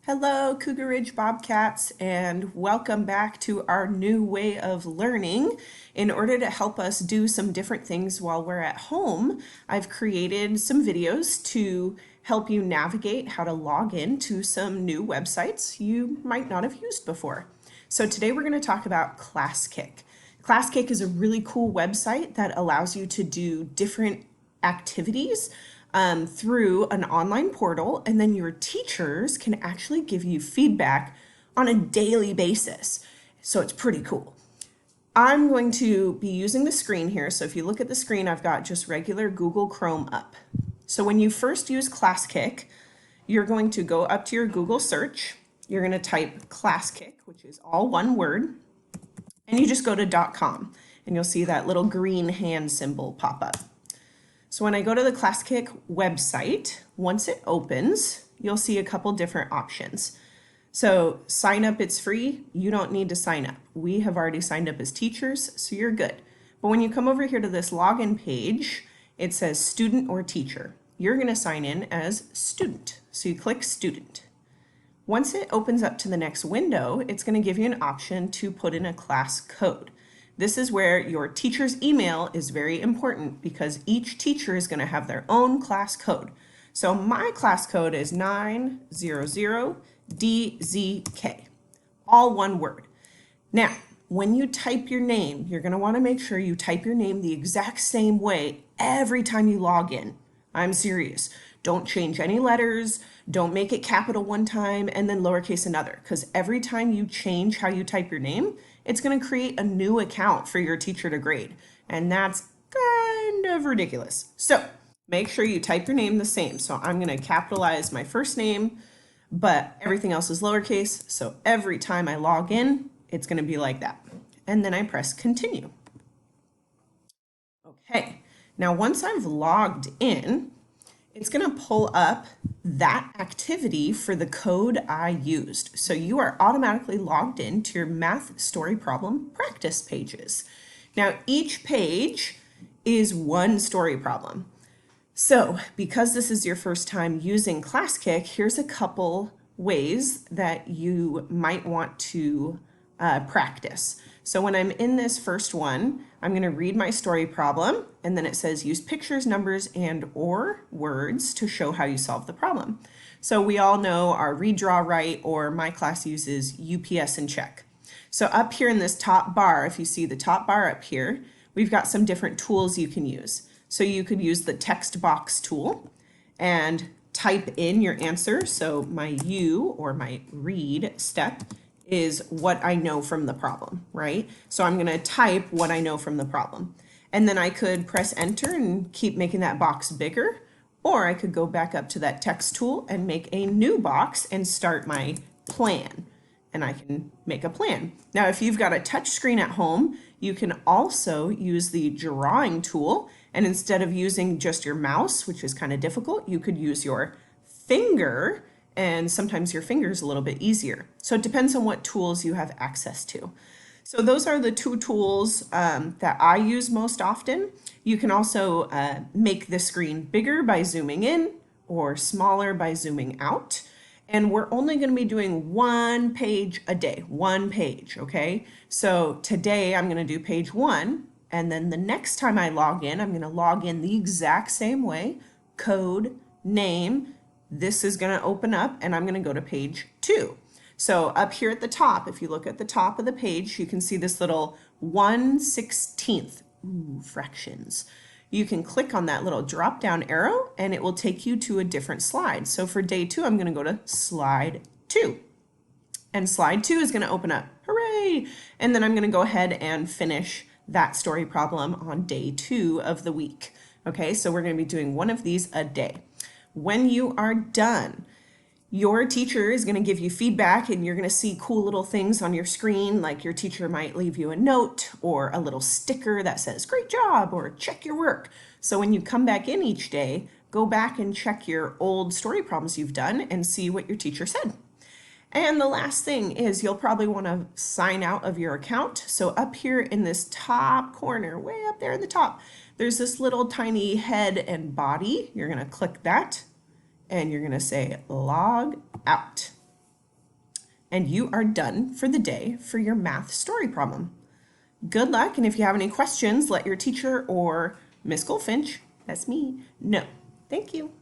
Hello, Cougar Ridge Bobcats, and welcome back to our new way of learning. In order to help us do some different things while we're at home, I've created some videos to help you navigate how to log in to some new websites you might not have used before. So today we're going to talk about Classkick. Classkick is a really cool website that allows you to do different activities through an online portal, and then your teachers can actually give you feedback on a daily basis. So it's pretty cool. I'm going to be using the screen here. So if you look at the screen, I've got just regular Google Chrome up. So when you first use Classkick, you're going to go up to your Google search. You're going to type Classkick, which is all one word, and you just go to .com, and you'll see that little green hand symbol pop up. So when I go to the Classkick website, once it opens, you'll see a couple different options. So sign up, it's free. You don't need to sign up. We have already signed up as teachers, so you're good. But when you come over here to this login page, it says student or teacher. You're going to sign in as student. So you click student. Once it opens up to the next window, it's going to give you an option to put in a class code. This is where your teacher's email is very important because each teacher is going to have their own class code. So my class code is 900DZK, all one word. Now, when you type your name, you're going to want to make sure you type your name the exact same way every time you log in. I'm serious. Don't change any letters. Don't make it capital one time and then lowercase another, because every time you change how you type your name, it's going to create a new account for your teacher to grade. And that's kind of ridiculous. So make sure you type your name the same. So I'm going to capitalize my first name, but everything else is lowercase. So every time I log in, it's going to be like that. And then I press continue. Okay, now once I've logged in, it's going to pull up that activity for the code I used. So you are automatically logged into your math story problem practice pages. Now each page is one story problem. So because this is your first time using Classkick, here's a couple ways that you might want to practice. So when I'm in this first one, I'm going to read my story problem, and then it says use pictures, numbers, and or words to show how you solve the problem. So we all know our read, draw, write, or my class uses UPS and check. So up here in this top bar, if you see the top bar up here, we've got some different tools you can use. So you could use the text box tool and type in your answer. So my U, or my read step, is what I know from the problem, right? So I'm going to type what I know from the problem. And then I could press enter and keep making that box bigger, or I could go back up to that text tool and make a new box and start my plan. And I can make a plan. Now, if you've got a touch screen at home, you can also use the drawing tool. And instead of using just your mouse, which is kind of difficult, you could use your finger, and sometimes your finger is a little bit easier. So it depends on what tools you have access to. So those are the two tools that I use most often. You can also make the screen bigger by zooming in or smaller by zooming out. And we're only going to be doing one page a day, one page, okay? So today I'm going to do page 1, and then the next time I log in, I'm going to log in the exact same way, code, name. This is going to open up, and I'm going to go to page 2. So up here at the top, if you look at the top of the page, you can see this little 1/16, fractions. You can click on that little drop down arrow and it will take you to a different slide. So for day 2, I'm going to go to slide 2. And slide 2 is going to open up. Hooray! And then I'm going to go ahead and finish that story problem on day 2 of the week. Okay, so we're going to be doing one of these a day. When you are done, your teacher is going to give you feedback, and you're going to see cool little things on your screen, like your teacher might leave you a note or a little sticker that says great job or check your work. So when you come back in each day, go back and check your old story problems you've done and see what your teacher said. And the last thing is you'll probably want to sign out of your account. So up here in this top corner, way up there in the top, there's this little tiny head and body. You're going to click that and you're going to say log out. and you are done for the day for your math story problem. Good luck, and if you have any questions, let your teacher or Miss Goldfinch, that's me, know. Thank you.